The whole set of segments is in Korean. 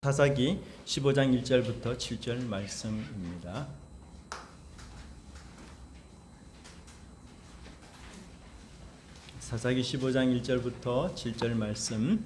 사사기 15장 1절부터 7절 말씀입니다. 사사기 15장 1절부터 7절 말씀.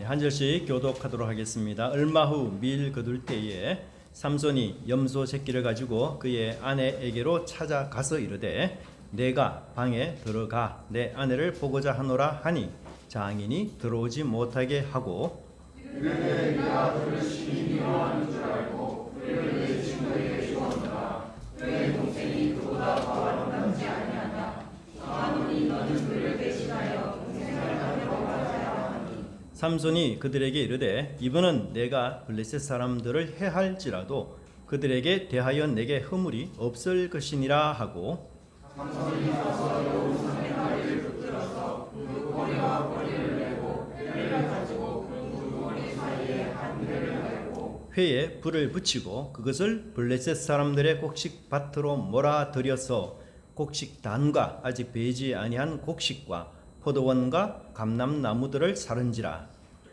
한 절씩 교독하도록 하겠습니다. 얼마 후 밀 거둘 때에 삼손이 염소 새끼를 가지고 그의 아내에게로 찾아가서 이르되 내가 방에 들어가 내 아내를 보고자 하노라 하니 장인이 들어오지 못하게 하고 이르되 네가 그를 심히 미워하는 줄 알고 그를 내 친구에게 주었노라. 그의 동생이 그보다 더 아름답지 아니하냐. 하노니 너는 그를 대신하여 동생을 가려고 하자 하니 삼손이 그들에게 이르되 이번은 내가 블레셋 사람들을 해할지라도 그들에게 대하여 내게 허물이 없을 것이니라 하고 삼손이 가서 여우산의 다리를 붙들어서 그 꼬리와 꼬리를 내고 뼈를 가지고 그 두 꼬리 사이에 한 뼈를 내고 회에 불을 붙이고 그것을 블레셋 사람들의 곡식 밭으로 몰아들여서 곡식단과 아직 배지 아니한 곡식과 포도원과 감람나무들을 사른지라.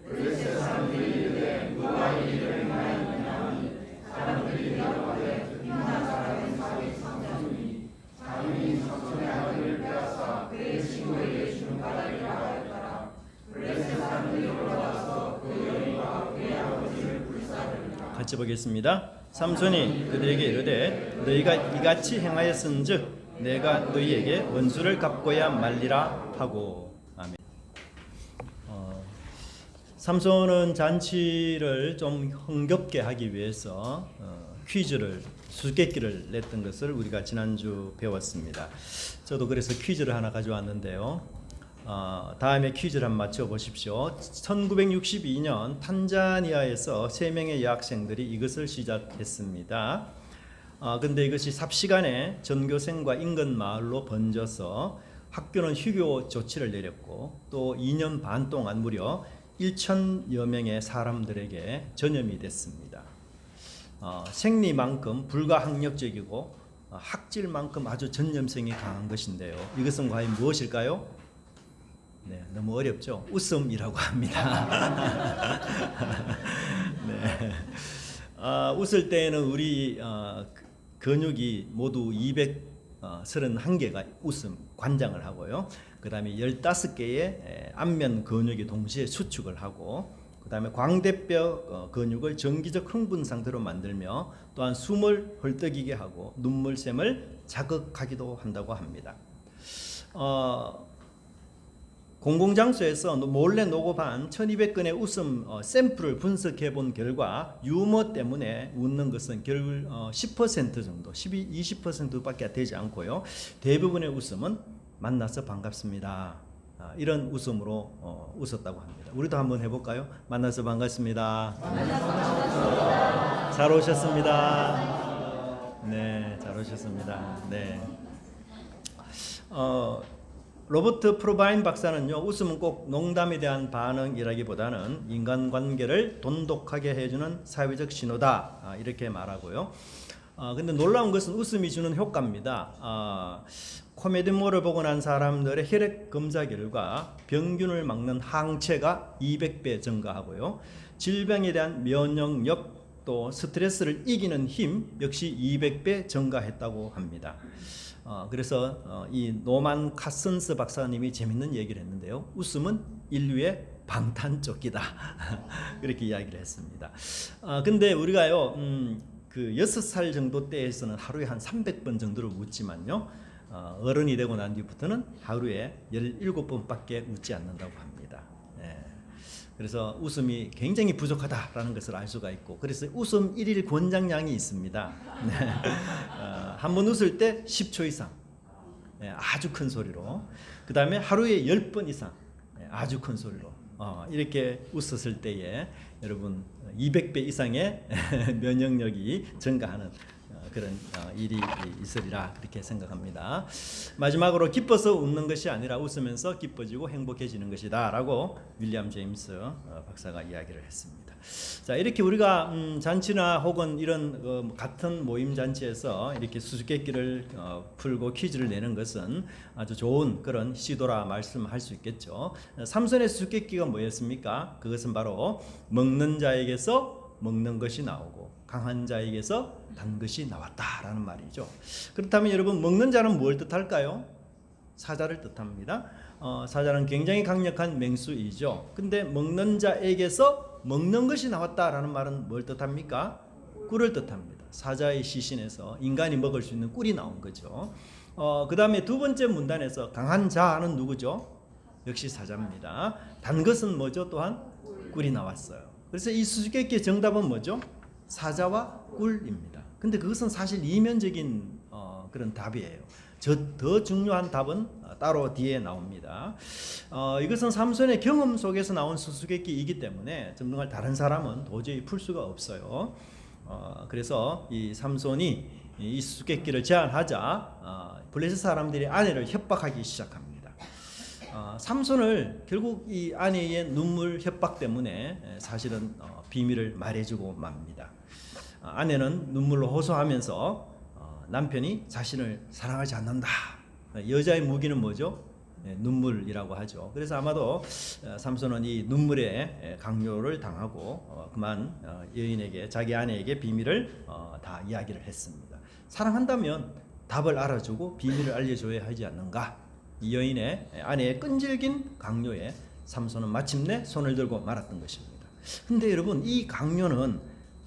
블레셋 사람들이 이르되 누가 이 일을 행하였느냐 하니 사람들이 대답하되 빛나 자라는 사위 삼손이 장인이 삼손의 아들을 빼앗아 그의 친구에게 주는 까닭이라 하였더라. 블레셋 사람들이 올라와서 그 여인과 그의 아버지를 불사르니라. 같이 보겠습니다. 삼손이 그들에게 이르되 너희가 이같이 행하였은즉 내가 너희에게 원수를 갚고야 말리라 하고. 아멘. 삼손은 잔치를 좀 흥겹게 하기 위해서 퀴즈를 수수께끼를 냈던 것을 우리가 지난주 배웠습니다. 저도 그래서 퀴즈를 하나 가져왔는데요. 다음에 퀴즈를 한번 맞춰보십시오. 1962년 탄자니아에서 3명의 여학생들이 이것을 시작했습니다. 근데 이것이 삽시간에 전교생과 인근 마을로 번져서 학교는 휴교 조치를 내렸고 또 2년 반 동안 무려 1,000여 명의 사람들에게 전염이 됐습니다. 생리만큼 불가항력적이고 학질만큼 아주 전염성이 강한 것인데요. 이것은 과연 무엇일까요? 네, 너무 어렵죠? 웃음이라고 합니다. 네. 웃을 때에는 우리 근육이 모두 231개가 웃음 관장을 하고요. 그 다음에 15개의 안면 근육이 동시에 수축을 하고 그 다음에 광대뼈 근육을 정기적 흥분 상태로 만들며 또한 숨을 헐떡이게 하고 눈물샘을 자극하기도 한다고 합니다. 공공장소에서 몰래 녹음한 1200건의 웃음 샘플을 분석해 본 결과 유머 때문에 웃는 것은 결국 10% 정도, 20%밖에 되지 않고요. 대부분의 웃음은 만나서 반갑습니다. 이런 웃음으로 웃었다고 합니다. 우리도 한번 해볼까요? 만나서 반갑습니다. 만나서 반갑습니다. 잘 오셨습니다. 네, 잘 오셨습니다. 네. 로버트 프로바인 박사는요, 웃음은 꼭 농담에 대한 반응이라기보다는 인간관계를 돈독하게 해주는 사회적 신호다, 이렇게 말하고요. 근데 놀라운 것은 웃음이 주는 효과입니다. 코미디모를 보고 난 사람들의 혈액 검사 결과 병균을 막는 항체가 200배 증가하고요. 질병에 대한 면역력 또 스트레스를 이기는 힘 역시 200배 증가했다고 합니다. 그래서 이 노만 카슨스 박사님이 재밌는 얘기를 했는데요. 웃음은 인류의 방탄조끼다. 그렇게 이야기를 했습니다. 근데 우리가요, 그 6살 정도 때에서는 하루에 한 300번 정도를 웃지만요. 어른이 되고 난 뒤부터는 하루에 17번밖에 웃지 않는다고 합니다. 그래서 웃음이 굉장히 부족하다라는 것을 알 수가 있고, 그래서 웃음 1일 권장량이 있습니다. 한 번 웃을 때 10초 이상, 아주 큰 소리로, 그 다음에 하루에 10번 이상, 아주 큰 소리로, 이렇게 웃었을 때에 여러분 200배 이상의 면역력이 증가하는 그런 일이 있으리라 그렇게 생각합니다. 마지막으로 기뻐서 웃는 것이 아니라 웃으면서 기뻐지고 행복해지는 것이다라고 윌리엄 제임스 박사가 이야기를 했습니다. 자, 이렇게 우리가 잔치나 혹은 이런 같은 모임 잔치에서 이렇게 수수께끼를 풀고 퀴즈를 내는 것은 아주 좋은 그런 시도라 말씀할 수 있겠죠. 삼손의 수수께끼가 뭐였습니까? 그것은 바로 먹는 자에게서 먹는 것이 나오고 강한 자에게서 단 것이 나왔다라는 말이죠. 그렇다면 여러분, 먹는 자는 뭘 뜻할까요? 사자를 뜻합니다. 사자는 굉장히 강력한 맹수이죠. 근데 먹는 자에게서 먹는 것이 나왔다라는 말은 뭘 뜻합니까? 꿀을 뜻합니다. 사자의 시신에서 인간이 먹을 수 있는 꿀이 나온 거죠. 그 다음에 두 번째 문단에서 강한 자는 누구죠? 역시 사자입니다. 단 것은 뭐죠? 또한 꿀이 나왔어요. 그래서 이 수수께끼의 정답은 뭐죠? 사자와 꿀입니다. 근데 그것은 사실 이면적인 그런 답이에요. 더 중요한 답은 따로 뒤에 나옵니다. 이것은 삼손의 경험 속에서 나온 수수께끼이기 때문에 정말 다른 사람은 도저히 풀 수가 없어요. 그래서 이 삼손이 이 수수께끼를 제안하자 블레셋 사람들이 아내를 협박하기 시작합니다. 삼손을 결국 이 아내의 눈물 협박 때문에 사실은 비밀을 말해주고 맙니다. 아내는 눈물로 호소하면서 남편이 자신을 사랑하지 않는다. 여자의 무기는 뭐죠? 눈물이라고 하죠. 그래서 아마도 삼손은 이 눈물의 강요를 당하고 그만 여인에게, 자기 아내에게 비밀을 다 이야기를 했습니다. 사랑한다면 답을 알아주고 비밀을 알려줘야 하지 않는가? 이 여인의 아내의 끈질긴 강요에 삼손은 마침내 손을 들고 말았던 것입니다. 근데 여러분, 이 강요는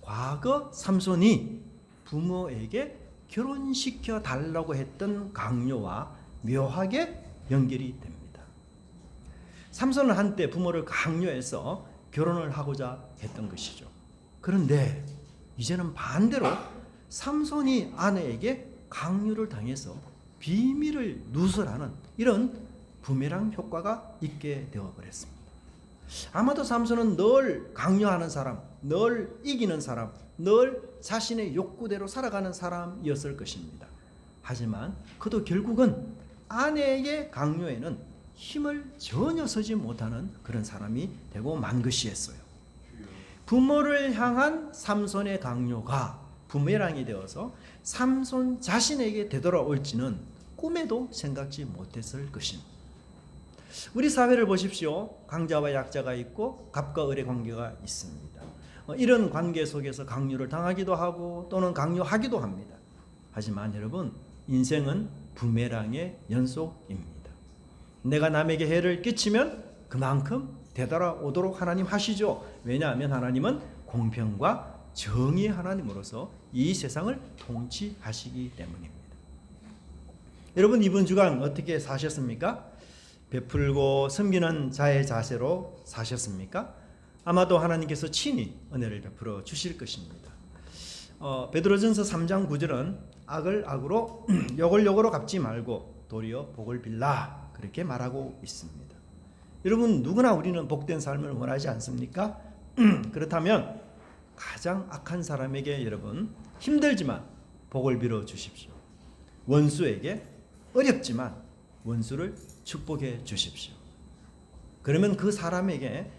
과거 삼손이 부모에게 결혼시켜 달라고 했던 강요와 묘하게 연결이 됩니다. 삼손은 한때 부모를 강요해서 결혼을 하고자 했던 것이죠. 그런데 이제는 반대로 삼손이 아내에게 강요를 당해서 비밀을 누설하는 이런 부메랑 효과가 있게 되어버렸습니다. 아마도 삼손은 늘 강요하는 사람, 늘 이기는 사람, 늘 자신의 욕구대로 살아가는 사람이었을 것입니다. 하지만 그도 결국은 아내에게 강요에는 힘을 전혀 쓰지 못하는 그런 사람이 되고 만 것이었어요. 부모를 향한 삼손의 강요가 부메랑이 되어서 삼손 자신에게 되돌아올지는 꿈에도 생각지 못했을 것입니다. 우리 사회를 보십시오. 강자와 약자가 있고 갑과 을의 관계가 있습니다. 이런 관계 속에서 강요를 당하기도 하고 또는 강요하기도 합니다. 하지만 여러분, 인생은 부메랑의 연속입니다. 내가 남에게 해를 끼치면 그만큼 되돌아오도록 하나님 하시죠. 왜냐하면 하나님은 공평과 정의의 하나님으로서 이 세상을 통치하시기 때문입니다. 여러분, 이번 주간 어떻게 사셨습니까? 베풀고 섬기는 자의 자세로 사셨습니까? 아마도 하나님께서 친히 은혜를 베풀어 주실 것입니다. 베드로전서 3장 9절은 악을 악으로 욕을 욕으로 갚지 말고 도리어 복을 빌라 그렇게 말하고 있습니다. 여러분, 누구나 우리는 복된 삶을 원하지 않습니까? 그렇다면 가장 악한 사람에게 여러분 힘들지만 복을 빌어 주십시오. 원수에게 어렵지만 원수를 축복해 주십시오. 그러면 그 사람에게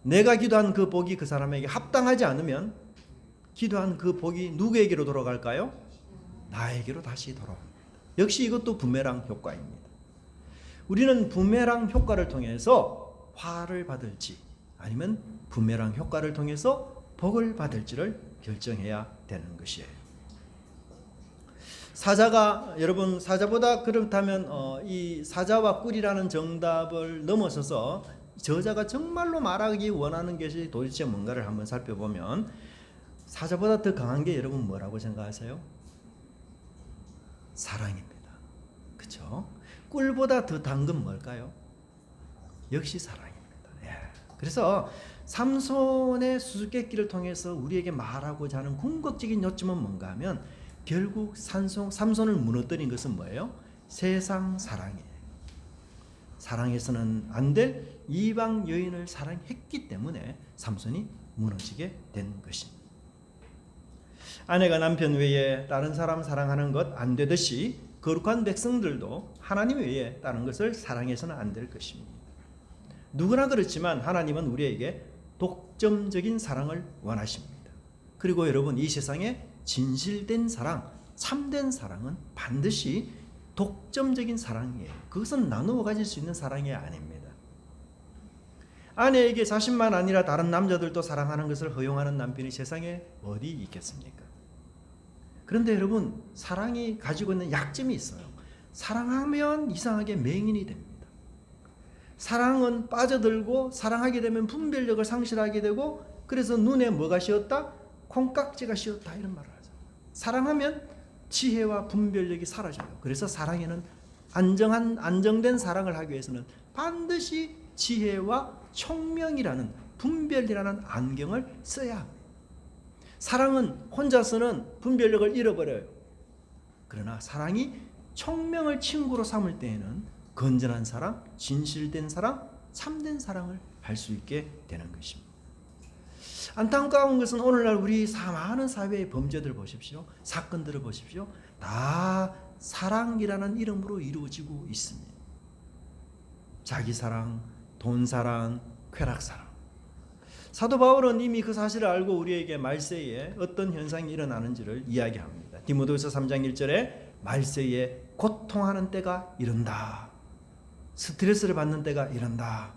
내가 기도한 그 복이 그 사람에게 합당하지 않으면 기도한 그 복이 누구에게로 돌아갈까요? 나에게로 다시 돌아옵니다. 역시 이것도 부메랑 효과입니다. 우리는 부메랑 효과를 통해서 화를 받을지 아니면 부메랑 효과를 통해서 복을 받을지를 결정해야 되는 것이에요. 사자가 여러분 사자보다 그렇다면 이 사자와 꿀이라는 정답을 넘어서서 저자가 정말로 말하기 원하는 것이 도대체 뭔가를 한번 살펴보면 사자보다 더 강한 게 여러분 뭐라고 생각하세요? 사랑입니다. 그렇죠? 꿀보다 더 단 건 뭘까요? 역시 사랑입니다. 예. 그래서 삼손의 수수께끼를 통해서 우리에게 말하고자 하는 궁극적인 요점은 뭔가 하면 결국 삼손을 무너뜨린 것은 뭐예요? 세상 사랑이에요. 사랑해서는 안 될 이방 여인을 사랑했기 때문에 삼손이 무너지게 된 것입니다. 아내가 남편 외에 다른 사람 사랑하는 것 안 되듯이 거룩한 백성들도 하나님 외에 다른 것을 사랑해서는 안 될 것입니다. 누구나 그렇지만 하나님은 우리에게 독점적인 사랑을 원하십니다. 그리고 여러분, 이 세상에 진실된 사랑, 참된 사랑은 반드시 독점적인 사랑이에요. 그것은 나누어 가질 수 있는 사랑이 아닙니다. 아내에게 자신만 아니라 다른 남자들도 사랑하는 것을 허용하는 남편이 세상에 어디 있겠습니까? 그런데 여러분, 사랑이 가지고 있는 약점이 있어요. 사랑하면 이상하게 맹인이 됩니다. 사랑은 빠져들고 사랑하게 되면 분별력을 상실하게 되고, 그래서 눈에 뭐가 씌었다? 콩깍지가 씌었다, 이런 말을 하죠. 사랑하면 지혜와 분별력이 사라져요. 그래서 사랑에는 안정된 사랑을 하기 위해서는 반드시 지혜와 총명이라는, 분별이라는 안경을 써야 합니다. 사랑은 혼자서는 분별력을 잃어버려요. 그러나 사랑이 총명을 친구로 삼을 때에는 건전한 사랑, 진실된 사랑, 참된 사랑을 할 수 있게 되는 것입니다. 안타까운 것은 오늘날 우리 많은 사회의 범죄들 보십시오. 사건들을 보십시오. 다 사랑이라는 이름으로 이루어지고 있습니다. 자기 사랑, 돈 사랑, 쾌락 사랑. 사도 바울은 이미 그 사실을 알고 우리에게 말세에 어떤 현상이 일어나는지를 이야기합니다. 디모데후서 3장 1절에 말세에 고통하는 때가 이른다. 스트레스를 받는 때가 이른다.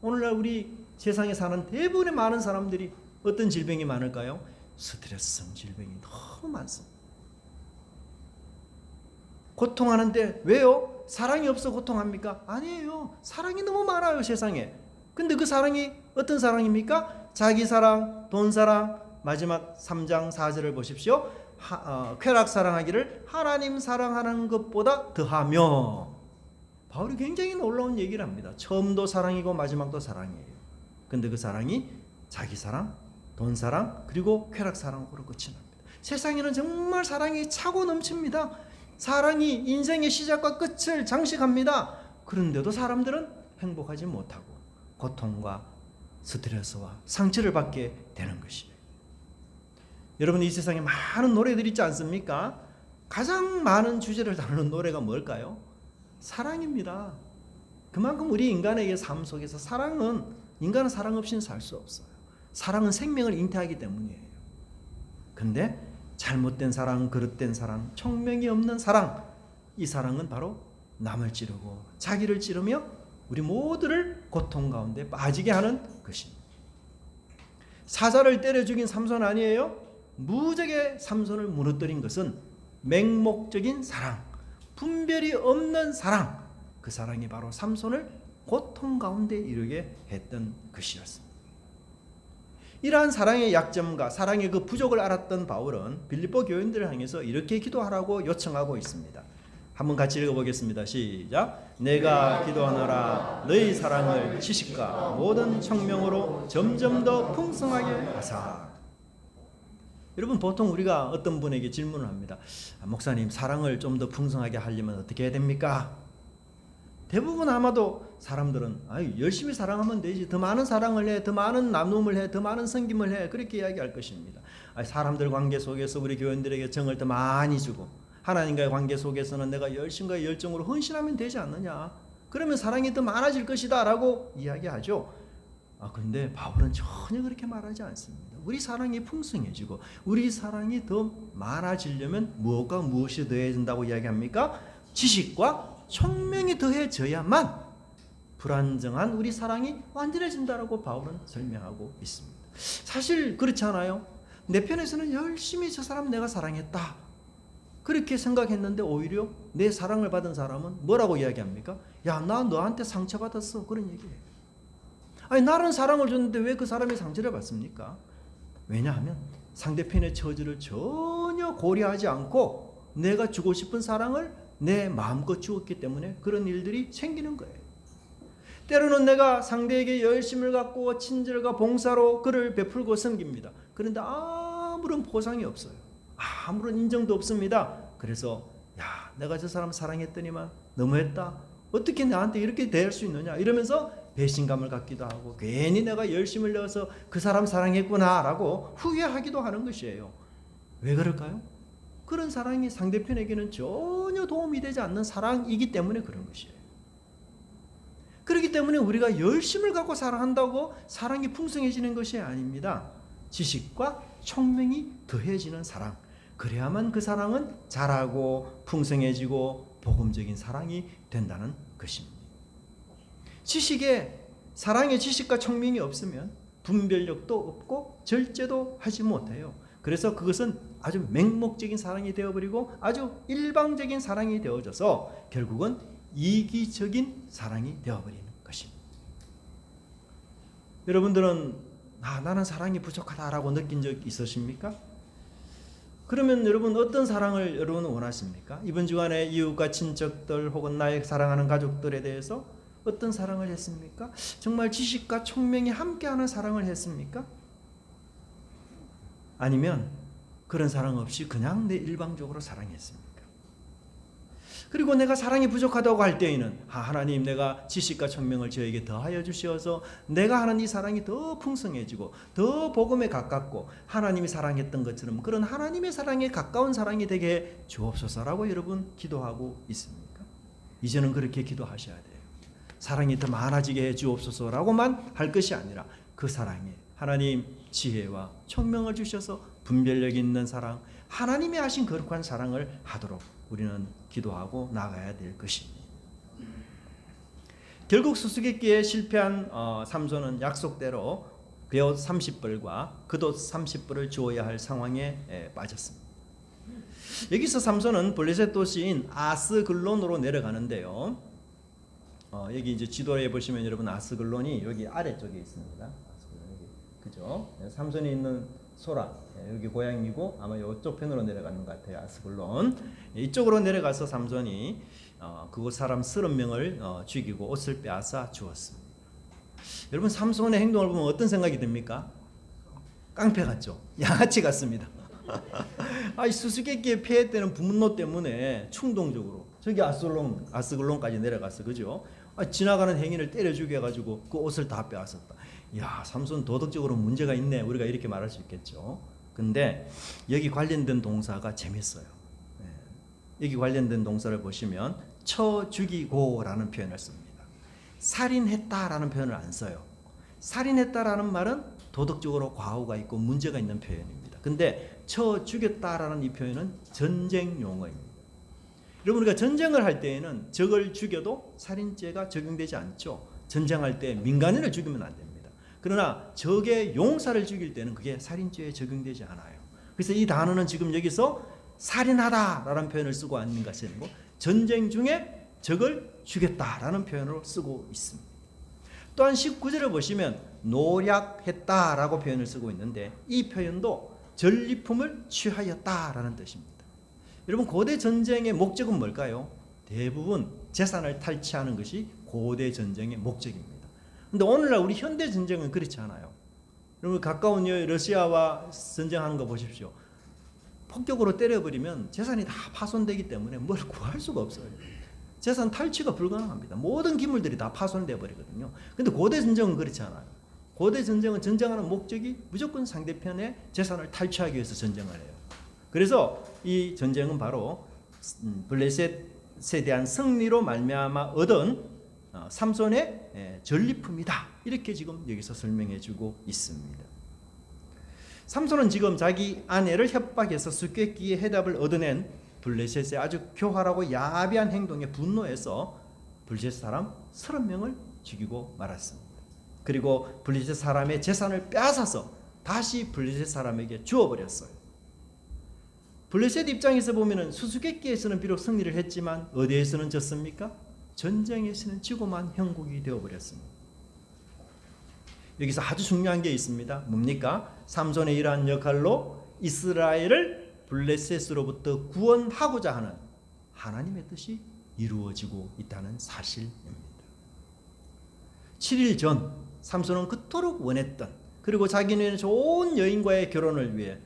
오늘날 우리 세상에 사는 대부분의 많은 사람들이 어떤 질병이 많을까요? 스트레스성 질병이 너무 많습니다. 고통하는데 왜요? 사랑이 없어 고통합니까? 아니에요. 사랑이 너무 많아요, 세상에. 근데 그 사랑이 어떤 사랑입니까? 자기 사랑, 돈 사랑. 마지막 3장 4절을 보십시오. 쾌락 사랑하기를 하나님 사랑하는 것보다 더하며. 바울이 굉장히 놀라운 얘기를 합니다. 처음도 사랑이고 마지막도 사랑이에요. 근데 그 사랑이 자기 사랑, 돈 사랑, 그리고 쾌락 사랑으로 끝이 납니다. 세상에는 정말 사랑이 차고 넘칩니다. 사랑이 인생의 시작과 끝을 장식합니다. 그런데도 사람들은 행복하지 못하고 고통과 스트레스와 상처를 받게 되는 것이에요. 여러분, 이 세상에 많은 노래들이 있지 않습니까? 가장 많은 주제를 다루는 노래가 뭘까요? 사랑입니다. 그만큼 우리 인간에게 삶 속에서 인간은 사랑 없이는 살 수 없어요. 사랑은 생명을 잉태하기 때문이에요. 그런데 잘못된 사랑, 그릇된 사랑, 총명이 없는 사랑, 이 사랑은 바로 남을 찌르고 자기를 찌르며 우리 모두를 고통 가운데 빠지게 하는 것입니다. 사자를 때려 죽인 삼손 아니에요? 무적의 삼손을 무너뜨린 것은 맹목적인 사랑, 분별이 없는 사랑, 그 사랑이 바로 삼손을 고통 가운데 이르게 했던 것이었습니다. 이러한 사랑의 약점과 사랑의 그 부족을 알았던 바울은 빌립보 교인들을 향해서 이렇게 기도하라고 요청하고 있습니다. 한번 같이 읽어보겠습니다. 시작. 내가 기도하노라 너희 사랑을 지식과 모든 청명으로 점점 더 풍성하게 하사. 여러분, 보통 우리가 어떤 분에게 질문을 합니다. 목사님, 사랑을 좀 더 풍성하게 하려면 어떻게 해야 됩니까? 대부분 아마도 사람들은 열심히 사랑하면 되지, 더 많은 사랑을 해, 더 많은 나눔을 해, 더 많은 섬김을 해, 그렇게 이야기할 것입니다. 사람들 관계 속에서 우리 교인들에게 정을 더 많이 주고 하나님과의 관계 속에서는 내가 열심과 열정으로 헌신하면 되지 않느냐, 그러면 사랑이 더 많아질 것이다 라고 이야기하죠. 그런데 바울은 전혀 그렇게 말하지 않습니다. 우리 사랑이 풍성해지고 우리 사랑이 더 많아지려면 무엇과 무엇이 더해진다고 이야기합니까? 지식과 총명이 더해져야만 불안정한 우리 사랑이 완전해진다라고 바울은 설명하고 있습니다. 사실 그렇지 않아요? 내 편에서는 열심히 저 사람 내가 사랑했다, 그렇게 생각했는데 오히려 내 사랑을 받은 사람은 뭐라고 이야기합니까? 야, 나 너한테 상처받았어, 그런 얘기예요. 나는 사랑을 줬는데 왜 그 사람이 상처를 받습니까? 왜냐하면 상대편의 처지를 전혀 고려하지 않고 내가 주고 싶은 사랑을 내 마음껏 주었기 때문에 그런 일들이 생기는 거예요. 때로는 내가 상대에게 열심을 갖고 친절과 봉사로 그를 베풀고 섬깁니다. 그런데 아무런 보상이 없어요. 아무런 인정도 없습니다. 그래서 내가 저 사람 사랑했더니만 너무했다, 어떻게 나한테 이렇게 대할 수 있느냐, 이러면서 배신감을 갖기도 하고 괜히 내가 열심을 내어서 그 사람 사랑했구나 라고 후회하기도 하는 것이에요. 왜 그럴까요? 그런 사랑이 상대편에게는 전혀 도움이 되지 않는 사랑이기 때문에 그런 것이에요. 그렇기 때문에 우리가 열심을 갖고 사랑한다고 사랑이 풍성해지는 것이 아닙니다. 지식과 총명이 더해지는 사랑. 그래야만 그 사랑은 자라고 풍성해지고 복음적인 사랑이 된다는 것입니다. 사랑에 지식과 총명이 없으면 분별력도 없고 절제도 하지 못해요. 그래서 그것은 아주 맹목적인 사랑이 되어버리고 아주 일방적인 사랑이 되어져서 결국은 이기적인 사랑이 되어버리는 것입니다. 여러분들은 나는 사랑이 부족하다라고 느낀 적 있으십니까? 그러면 여러분 어떤 사랑을 여러분은 원하십니까? 이번 주간에 이웃과 친척들 혹은 나의 사랑하는 가족들에 대해서 어떤 사랑을 했습니까? 정말 지식과 총명이 함께하는 사랑을 했습니까? 아니면 그런 사랑 없이 그냥 내 일방적으로 사랑했습니까? 그리고 내가 사랑이 부족하다고 할 때에는 하나님, 내가 지식과 총명을 저에게 더하여 주시어서 내가 하는 이 사랑이 더 풍성해지고 더 복음에 가깝고 하나님이 사랑했던 것처럼 그런 하나님의 사랑에 가까운 사랑이 되게 해 주옵소서라고 여러분 기도하고 있습니까? 이제는 그렇게 기도하셔야 돼요. 사랑이 더 많아지게 해 주옵소서라고만 할 것이 아니라 그 사랑에 하나님 지혜와 총명을 주셔서 분별력 있는 사랑, 하나님이 하신 거룩한 사랑을 하도록 우리는 기도하고 나가야 될 것입니다. 결국 수수께끼에 실패한 삼손은 약속대로 베옷 30벌과 겉옷 30벌을 주어야 할 상황에 빠졌습니다. 여기서 삼손은 블레셋 도시인 아스글론으로 내려가는데요. 여기 이제 지도에 보시면 여러분 아스글론이 여기 아래쪽에 있습니다. 그죠? 삼손이 있는 소라 여기 고향이고 아마 이쪽 편으로 내려가는 것 같아요. 아스글론 이쪽으로 내려가서 삼손이 그곳 사람 30명을 죽이고 옷을 빼앗아 주었습니다. 여러분 삼손의 행동을 보면 어떤 생각이 듭니까? 깡패 같죠? 양아치 같습니다. 수수께끼에 패했다는 분노 때문에 충동적으로 저기 아스글론까지 내려갔어, 그죠? 지나가는 행인을 때려 죽여가지고 그 옷을 다 빼앗았다. 야, 삼손 도덕적으로 문제가 있네. 우리가 이렇게 말할 수 있겠죠. 근데 여기 관련된 동사가 재밌어요. 여기 관련된 동사를 보시면 쳐 죽이고라는 표현을 씁니다. 살인했다라는 표현을 안 써요. 살인했다라는 말은 도덕적으로 과오가 있고 문제가 있는 표현입니다. 근데 쳐 죽였다라는 이 표현은 전쟁 용어입니다. 여러분, 우리가 전쟁을 할 때에는 적을 죽여도 살인죄가 적용되지 않죠. 전쟁할 때 민간인을 죽이면 안 됩니다. 그러나 적의 용사를 죽일 때는 그게 살인죄에 적용되지 않아요. 그래서 이 단어는 지금 여기서 살인하다라는 표현을 쓰고 있는 것이 아니고 전쟁 중에 적을 죽였다라는 표현으로 쓰고 있습니다. 또한 19절을 보시면 노략했다라고 표현을 쓰고 있는데 이 표현도 전리품을 취하였다라는 뜻입니다. 여러분, 고대 전쟁의 목적은 뭘까요? 대부분 재산을 탈취하는 것이 고대 전쟁의 목적입니다. 그런데 오늘날 우리 현대 전쟁은 그렇지 않아요. 여러분, 가까운 러시아와 전쟁하는 거 보십시오. 폭격으로 때려버리면 재산이 다 파손되기 때문에 뭘 구할 수가 없어요. 재산 탈취가 불가능합니다. 모든 기물들이 다 파손되어 버리거든요. 근데 고대 전쟁은 그렇지 않아요. 고대 전쟁은 전쟁하는 목적이 무조건 상대편의 재산을 탈취하기 위해서 전쟁을 해요. 그래서 이 전쟁은 바로 블레셋에 대한 승리로 말미암아 얻은 삼손의 전리품이다. 이렇게 지금 여기서 설명해 주고 있습니다. 삼손은 지금 자기 아내를 협박해서 수수께끼의 해답을 얻어낸 블레셋의 아주 교활하고 야비한 행동에 분노해서 블레셋 사람 30명을 죽이고 말았습니다. 그리고 블레셋 사람의 재산을 빼앗아서 다시 블레셋 사람에게 주어버렸어요. 블레셋 입장에서 보면 수수께끼에서는 비록 승리를 했지만 어디에서는 졌습니까? 전쟁에서는 지고만 형국이 되어버렸습니다. 여기서 아주 중요한 게 있습니다. 뭡니까? 삼손의 이러한 역할로 이스라엘을 블레셋으로부터 구원하고자 하는 하나님의 뜻이 이루어지고 있다는 사실입니다. 7일 전 삼손은 그토록 원했던, 그리고 자기는 좋은 여인과의 결혼을 위해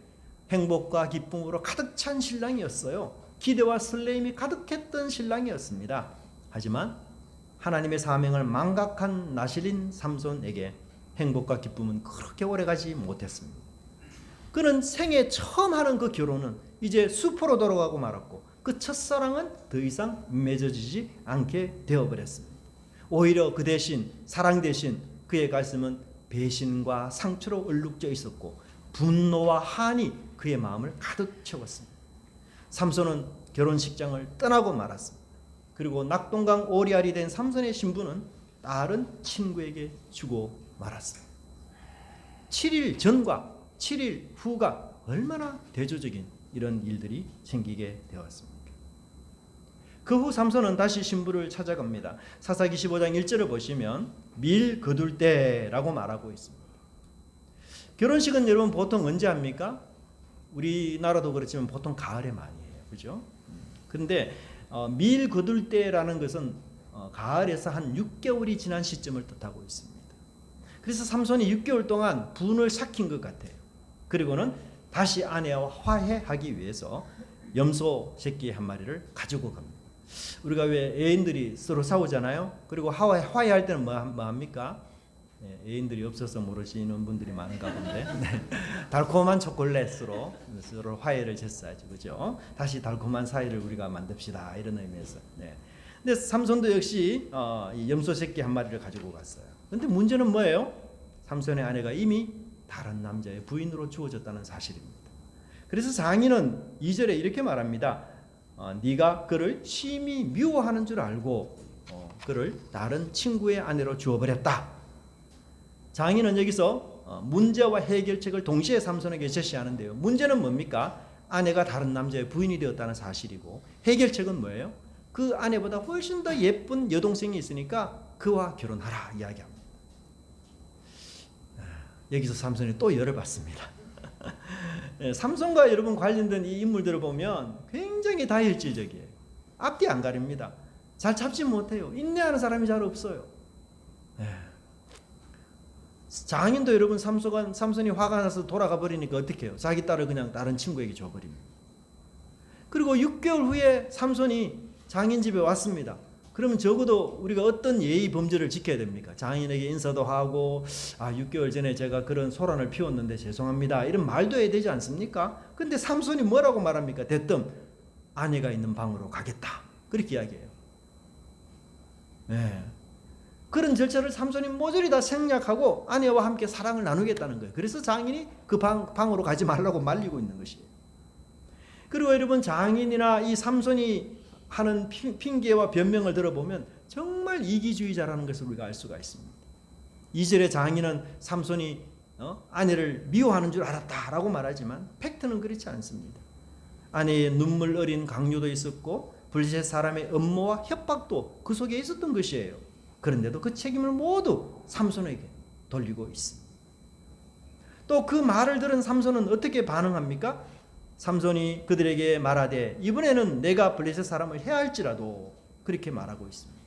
행복과 기쁨으로 가득 찬 신랑이었어요. 기대와 설레임이 가득했던 신랑이었습니다. 하지만 하나님의 사명을 망각한 나실인 삼손에게 행복과 기쁨은 그렇게 오래가지 못했습니다. 그는 생애 처음 하는 그 결혼은 이제 수포로 돌아가고 말았고 그 첫사랑은 더 이상 맺어지지 않게 되어버렸습니다. 오히려 그 대신 사랑 대신 그의 가슴은 배신과 상처로 얼룩져 있었고 분노와 한이 그의 마음을 가득 채웠습니다. 삼손은 결혼식장을 떠나고 말았습니다. 그리고 낙동강 오리알이 된 삼손의 신부는 다른 친구에게 주고 말았습니다. 7일 전과 7일 후가 얼마나 대조적인 이런 일들이 생기게 되었습니까? 그 후 삼손은 다시 신부를 찾아갑니다. 사사기 15장 1절을 보시면 밀 거둘 때라고 말하고 있습니다. 결혼식은 여러분 보통 언제 합니까? 우리나라도 그렇지만 보통 가을에 많이 해요. 그죠? 그런데 밀 거둘 때라는 것은 가을에서 한 6개월이 지난 시점을 뜻하고 있습니다. 그래서 삼손이 6개월 동안 분을 삭힌 것 같아요. 그리고는 다시 아내와 화해하기 위해서 염소 새끼 한 마리를 가지고 갑니다. 우리가 왜 애인들이 서로 싸우잖아요. 그리고 화해할 때는 뭐 합니까? 애인들이 없어서 모르시는 분들이 많은가 본데 달콤한 초콜릿으로 서로 화해를 졌어야죠. 그죠? 다시 달콤한 사이를 우리가 만듭시다 이런 의미에서. 근데 삼손도 역시 이 염소 새끼 한 마리를 가지고 갔어요. 근데 문제는 뭐예요? 삼손의 아내가 이미 다른 남자의 부인으로 주어졌다는 사실입니다. 그래서 장인은 2절에 이렇게 말합니다. 네가 그를 심히 미워하는 줄 알고 그를 다른 친구의 아내로 주어버렸다. 장인은 여기서 문제와 해결책을 동시에 삼손에게 제시하는데요. 문제는 뭡니까? 아내가 다른 남자의 부인이 되었다는 사실이고 해결책은 뭐예요? 그 아내보다 훨씬 더 예쁜 여동생이 있으니까 그와 결혼하라 이야기합니다. 여기서 삼손이 또 열을 받습니다. 삼손과 여러분 관련된 이 인물들을 보면 굉장히 다혈질적이에요. 앞뒤 안 가립니다. 잘 참지 못해요. 인내하는 사람이 잘 없어요. 장인도 여러분 삼손이 화가 나서 돌아가 버리니까 어떻게 해요? 자기 딸을 그냥 다른 친구에게 줘버립니다. 그리고 6개월 후에 삼손이 장인 집에 왔습니다. 그러면 적어도 우리가 어떤 예의 범죄를 지켜야 됩니까? 장인에게 인사도 하고 6개월 전에 제가 그런 소란을 피웠는데 죄송합니다 이런 말도 해야 되지 않습니까? 근데 삼손이 뭐라고 말합니까? 대뜸 아내가 있는 방으로 가겠다 그렇게 이야기해요. 그런 절차를 삼손이 모조리 다 생략하고 아내와 함께 사랑을 나누겠다는 거예요. 그래서 장인이 그 방으로 가지 말라고 말리고 있는 것이에요. 그리고 여러분 장인이나 이 삼손이 하는 핑계와 변명을 들어보면 정말 이기주의자라는 것을 우리가 알 수가 있습니다. 2절에 장인은 삼손이 아내를 미워하는 줄 알았다라고 말하지만 팩트는 그렇지 않습니다. 아내의 눈물 어린 강요도 있었고 블레셋 사람의 음모와 협박도 그 속에 있었던 것이에요. 그런데도 그 책임을 모두 삼손에게 돌리고 있습니다. 또 그 말을 들은 삼손은 어떻게 반응합니까? 삼손이 그들에게 말하되 이번에는 내가 블레셋 사람을 해할지라도 그렇게 말하고 있습니다.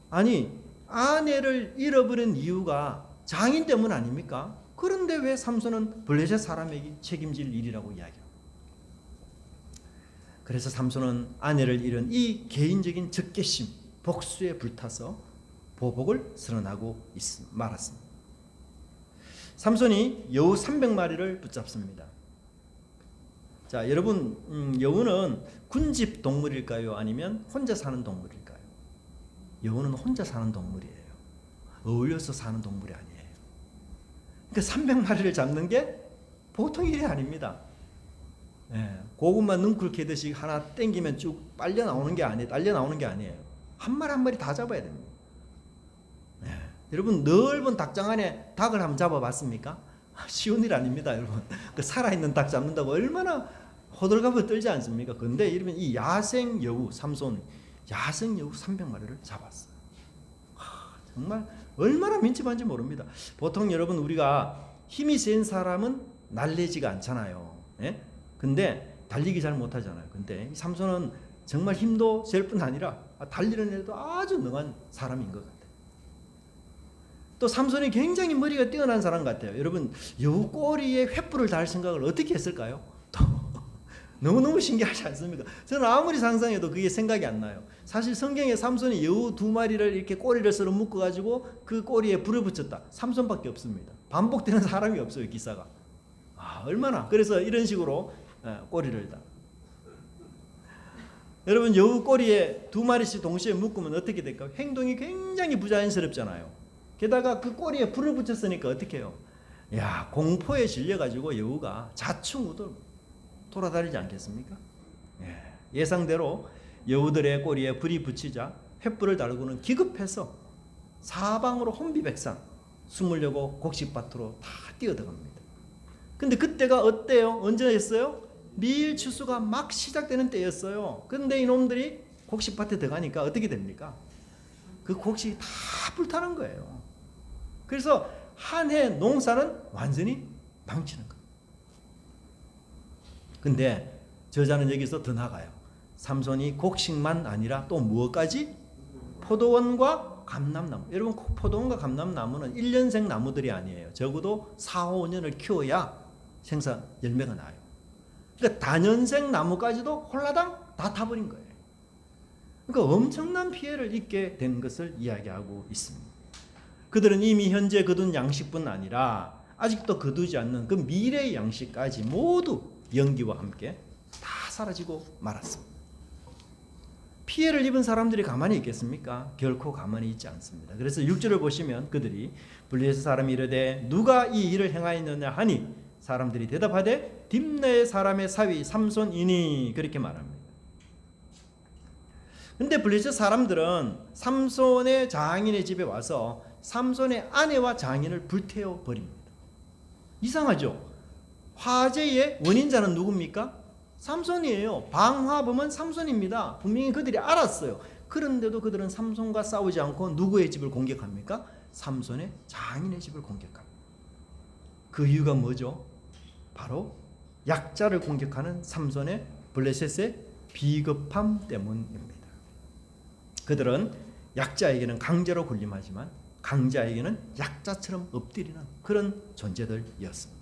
아니 아내를 잃어버린 이유가 장인 때문 아닙니까? 그런데 왜 삼손은 블레셋 사람에게 책임질 일이라고 이야기합니까? 그래서 삼손은 아내를 잃은 이 개인적인 적개심 복수에 불타서 보복을 선언하고 말았습니다. 삼손이 여우 300마리를 붙잡습니다. 자, 여러분 여우는 군집 동물일까요? 아니면 혼자 사는 동물일까요? 여우는 혼자 사는 동물이에요. 어울려서 사는 동물이 아니에요. 그러니까 300마리를 잡는 게 보통 일이 아닙니다. 고구마 능쿨 캐듯이 하나 땡기면 쭉 빨려 나오는 게 아니에요. 한 마리 한 마리 다 잡아야 됩니다. 여러분 넓은 닭장 안에 닭을 한번 잡아봤습니까? 쉬운 일 아닙니다, 여러분. 그 살아있는 닭 잡는다고 얼마나 호들갑을 떨지 않습니까? 근데 이러면 이 야생 여우 삼손 야생 여우 300마리를 잡았어요. 정말 얼마나 민첩한지 모릅니다. 보통 여러분 우리가 힘이 센 사람은 날래지가 않잖아요. 근데 달리기 잘 못하잖아요. 근데 이 삼손은 정말 힘도 셀 뿐 아니라 달리는 데도 아주 능한 사람인 것 같아요. 또 삼손이 굉장히 머리가 뛰어난 사람 같아요. 여러분 여우 꼬리에 횃불을 달 생각을 어떻게 했을까요? 너무너무 신기하지 않습니까? 저는 아무리 상상해도 그게 생각이 안 나요. 사실 성경에 삼손이 여우 2마리를 이렇게 꼬리를 서로 묶어가지고 그 꼬리에 불을 붙였다. 삼손밖에 없습니다. 반복되는 사람이 없어요, 기사가. 얼마나. 그래서 이런 식으로 꼬리를 다. 여러분 여우 꼬리에 두 마리씩 동시에 묶으면 어떻게 될까? 행동이 굉장히 부자연스럽잖아요. 게다가 그 꼬리에 불을 붙였으니까 어떻게 해요? 야, 공포에 질려가지고 여우가 좌충우돌 돌아다니지 않겠습니까? 예상대로 여우들의 꼬리에 불이 붙이자 횃불을 달고는 기급해서 사방으로 혼비백산 숨으려고 곡식밭으로 다 뛰어들어갑니다. 근데 그때가 어때요? 언제였어요? 밀 추수가 막 시작되는 때였어요. 근데 이놈들이 곡식밭에 들어가니까 어떻게 됩니까? 그 곡식이 다 불타는 거예요. 그래서 한 해 농사는 완전히 망치는 거예요. 근데 저자는 여기서 더 나가요. 삼손이 곡식만 아니라 또 무엇까지? 포도원과 감람나무. 여러분 포도원과 감람나무는 1년생 나무들이 아니에요. 적어도 4, 5년을 키워야 생산 열매가 나요. 그러니까 다년생 나무까지도 홀라당 다 타버린 거예요. 그러니까 엄청난 피해를 입게 된 것을 이야기하고 있습니다. 그들은 이미 현재 거둔 양식뿐 아니라 아직도 거두지 않는 그 미래의 양식까지 모두 연기와 함께 다 사라지고 말았습니다. 피해를 입은 사람들이 가만히 있겠습니까? 결코 가만히 있지 않습니다. 그래서 6절을 보시면 그들이 블레셋 사람이 이르되 누가 이 일을 행하였느냐 하니 사람들이 대답하되 딥나의 사람의 사위 삼손이니 그렇게 말합니다. 근데 블레셋 사람들은 삼손의 장인의 집에 와서 삼손의 아내와 장인을 불태워 버립니다. 이상하죠? 화재의 원인자는 누굽니까? 삼손이에요. 방화범은 삼손입니다. 분명히 그들이 알았어요. 그런데도 그들은 삼손과 싸우지 않고 누구의 집을 공격합니까? 삼손의 장인의 집을 공격합니다. 그 이유가 뭐죠? 바로 약자를 공격하는 삼손의 블레셋의 비겁함 때문입니다. 그들은 약자에게는 강제로 군림하지만 강자에게는 약자처럼 엎드리는 그런 존재들이었습니다.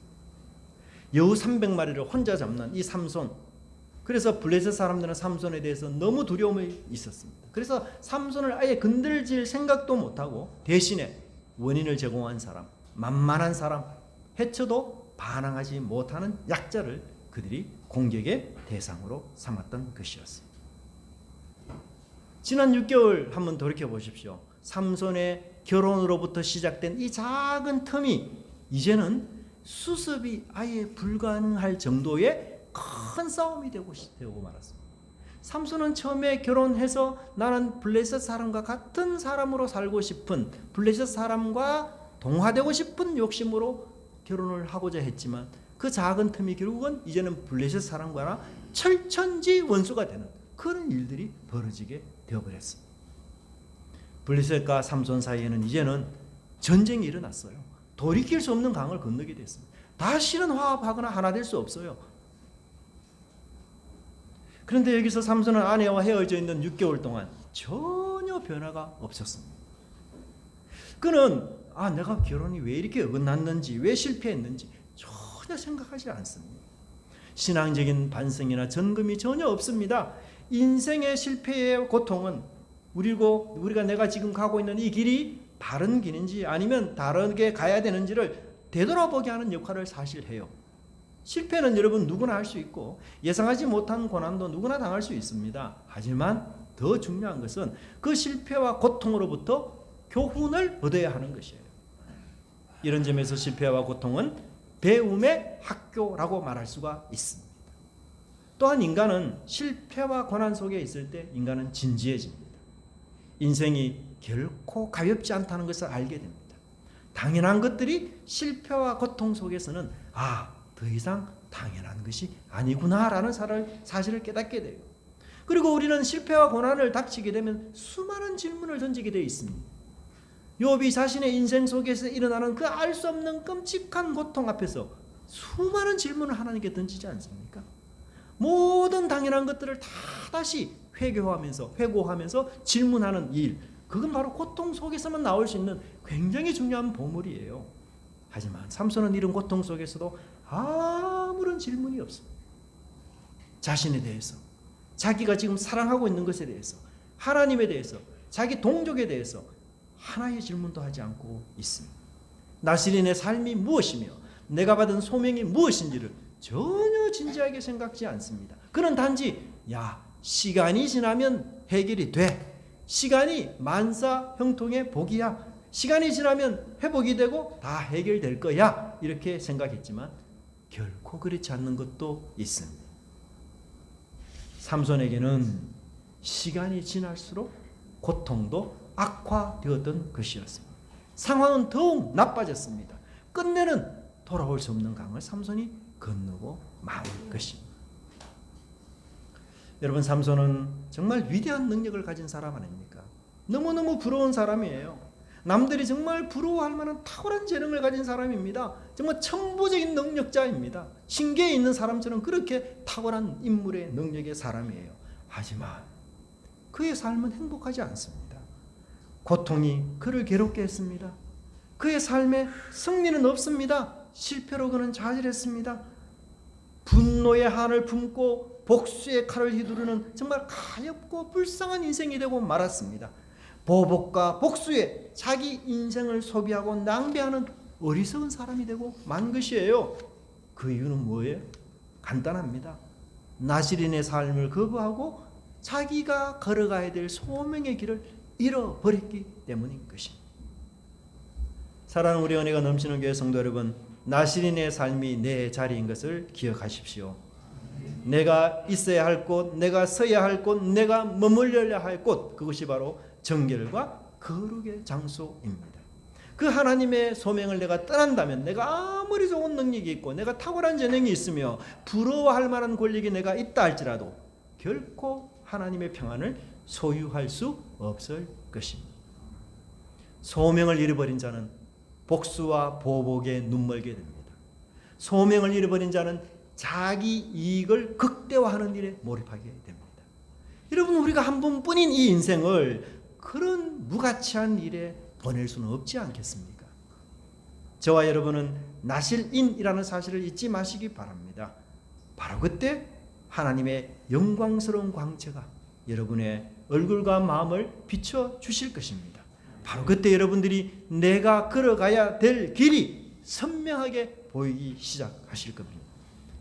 여우 300마리를 혼자 잡는 이 삼손. 그래서 블레셋 사람들은 삼손에 대해서 너무 두려움이 있었습니다. 그래서 삼손을 아예 건들질 생각도 못하고 대신에 원인을 제공한 사람, 만만한 사람, 해쳐도 반항하지 못하는 약자를 그들이 공격의 대상으로 삼았던 것이었습니다. 지난 6개월 한번 돌이켜 보십시오. 삼손의 결혼으로부터 시작된 이 작은 틈이 이제는 수습이 아예 불가능할 정도의 큰 싸움이 되고 말았습니다. 삼손은 처음에 결혼해서 나는 블레셋 사람과 같은 사람으로 살고 싶은, 블레셋 사람과 동화되고 싶은 욕심으로 결혼을 하고자 했지만 그 작은 틈이 결국은 이제는 블레셋 사람과 철천지 원수가 되는 그런 일들이 벌어지게 되어버렸습니다. 블레셋과 삼손 사이에는 이제는 전쟁이 일어났어요. 돌이킬 수 없는 강을 건너게 됐습니다. 다시는 화합하거나 하나 될 수 없어요. 그런데 여기서 삼손은 아내와 헤어져 있는 6개월 동안 전혀 변화가 없었습니다. 그는 내가 결혼이 왜 이렇게 어긋났는지, 왜 실패했는지 전혀 생각하지 않습니다. 신앙적인 반성이나 점검이 전혀 없습니다. 인생의 실패의 고통은 우리가 내가 지금 가고 있는 이 길이 바른 길인지 아니면 다르게 가야 되는지를 되돌아보게 하는 역할을 사실 해요. 실패는 여러분 누구나 할 수 있고 예상하지 못한 고난도 누구나 당할 수 있습니다. 하지만 더 중요한 것은 그 실패와 고통으로부터 교훈을 얻어야 하는 것이에요. 이런 점에서 실패와 고통은 배움의 학교라고 말할 수가 있습니다. 또한 인간은 실패와 고난 속에 있을 때 인간은 진지해집니다. 인생이 결코 가볍지 않다는 것을 알게 됩니다. 당연한 것들이 실패와 고통 속에서는 더 이상 당연한 것이 아니구나라는 사실을 깨닫게 돼요. 그리고 우리는 실패와 고난을 닥치게 되면 수많은 질문을 던지게 되어 있습니다. 욥이 자신의 인생 속에서 일어나는 그 알 수 없는 끔찍한 고통 앞에서 수많은 질문을 하나님께 던지지 않습니까? 모든 당연한 것들을 다 다시 회고하면서 질문하는 일, 그건 바로 고통 속에서만 나올 수 있는 굉장히 중요한 보물이에요. 하지만 삼손은 이런 고통 속에서도 아무런 질문이 없습니다. 자신에 대해서, 자기가 지금 사랑하고 있는 것에 대해서, 하나님에 대해서, 자기 동족에 대해서 하나의 질문도 하지 않고 있습니다. 나시린의 삶이 무엇이며 내가 받은 소명이 무엇인지를 전혀 진지하게 생각지 않습니다. 그는 단지 시간이 지나면 해결이 돼. 시간이 만사 형통의 복이야. 시간이 지나면 회복이 되고 다 해결될 거야. 이렇게 생각했지만 결코 그렇지 않는 것도 있습니다. 삼손에게는 시간이 지날수록 고통도 악화되었던 것이었습니다. 상황은 더욱 나빠졌습니다. 끝내는 돌아올 수 없는 강을 삼손이 건너고 만 것입니다. 여러분, 삼손은 정말 위대한 능력을 가진 사람 아닙니까? 너무너무 부러운 사람이에요. 남들이 정말 부러워할 만한 탁월한 재능을 가진 사람입니다. 정말 천부적인 능력자입니다. 신기에 있는 사람처럼 그렇게 탁월한 인물의 능력의 사람이에요. 하지만 그의 삶은 행복하지 않습니다. 고통이 그를 괴롭게 했습니다. 그의 삶에 승리는 없습니다. 실패로 그는 좌절했습니다. 분노의 한을 품고 복수의 칼을 휘두르는 정말 가엾고 불쌍한 인생이 되고 말았습니다. 보복과 복수에 자기 인생을 소비하고 낭비하는 어리석은 사람이 되고 만 것이에요. 그 이유는 뭐예요? 간단합니다. 나실인의 삶을 거부하고 자기가 걸어가야 될 소명의 길을 잃어버렸기 때문인 것입니다. 사랑하는 우리 은혜가 넘치는 교회 성도 여러분, 나실인의 삶이 내 자리인 것을 기억하십시오. 내가 있어야 할 곳, 내가 서야 할 곳, 내가 머물러야 할 곳, 그것이 바로 정결과 거룩의 장소입니다. 그 하나님의 소명을 내가 떠난다면 내가 아무리 좋은 능력이 있고 내가 탁월한 재능이 있으며 부러워할 만한 권력이 내가 있다 할지라도 결코 하나님의 평안을 소유할 수 없을 것입니다. 소명을 잃어버린 자는 복수와 보복에 눈멀게 됩니다. 소명을 잃어버린 자는 자기 이익을 극대화하는 일에 몰입하게 됩니다. 여러분, 우리가 한 번뿐인 이 인생을 그런 무가치한 일에 보낼 수는 없지 않겠습니까? 저와 여러분은 나실인이라는 사실을 잊지 마시기 바랍니다. 바로 그때 하나님의 영광스러운 광채가 여러분의 얼굴과 마음을 비춰주실 것입니다. 바로 그때 여러분들이 내가 걸어가야 될 길이 선명하게 보이기 시작하실 겁니다.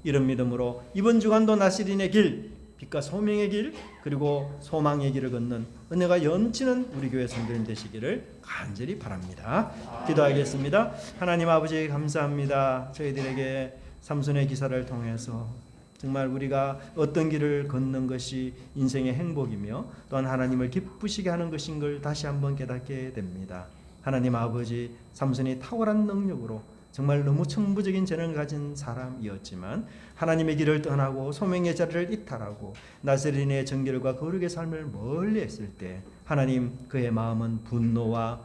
이런 믿음으로 이번 주간도 나실인의 길, 빛과 소명의 길, 그리고 소망의 길을 걷는 은혜가 넘치는 우리 교회 성도님 되시기를 간절히 바랍니다. 기도하겠습니다. 하나님 아버지, 감사합니다. 저희들에게 삼손의 기사를 통해서 정말 우리가 어떤 길을 걷는 것이 인생의 행복이며 또한 하나님을 기쁘시게 하는 것인 걸 다시 한번 깨닫게 됩니다. 하나님 아버지, 삼손이 탁월한 능력으로 정말 너무 천부적인 재능을 가진 사람이었지만 하나님의 길을 떠나고 소명의 자리를 이탈하고 나세린의 정결과 거룩의 삶을 멀리 했을 때 하나님, 그의 마음은 분노와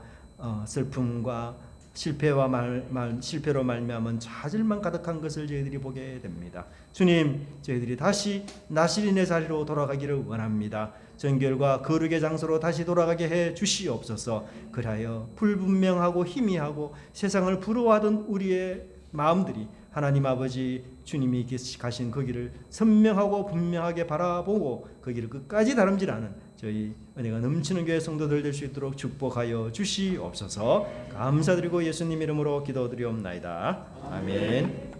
슬픔과 실패로 말미암은 좌절만 가득한 것을 저희들이 보게 됩니다. 주님, 저희들이 다시 나실인의 자리로 돌아가기를 원합니다. 정결과 거룩의 장소로 다시 돌아가게 해 주시옵소서. 그리하여 불분명하고 희미하고 세상을 부러워하던 우리의 마음들이 하나님 아버지, 주님이 가신 그 길을 선명하고 분명하게 바라보고 그 길을 끝까지 다름질 않은 저희 은혜가 넘치는 교회 성도들 될 수 있도록 축복하여 주시옵소서. 감사드리고 예수님 이름으로 기도드리옵나이다. 아멘.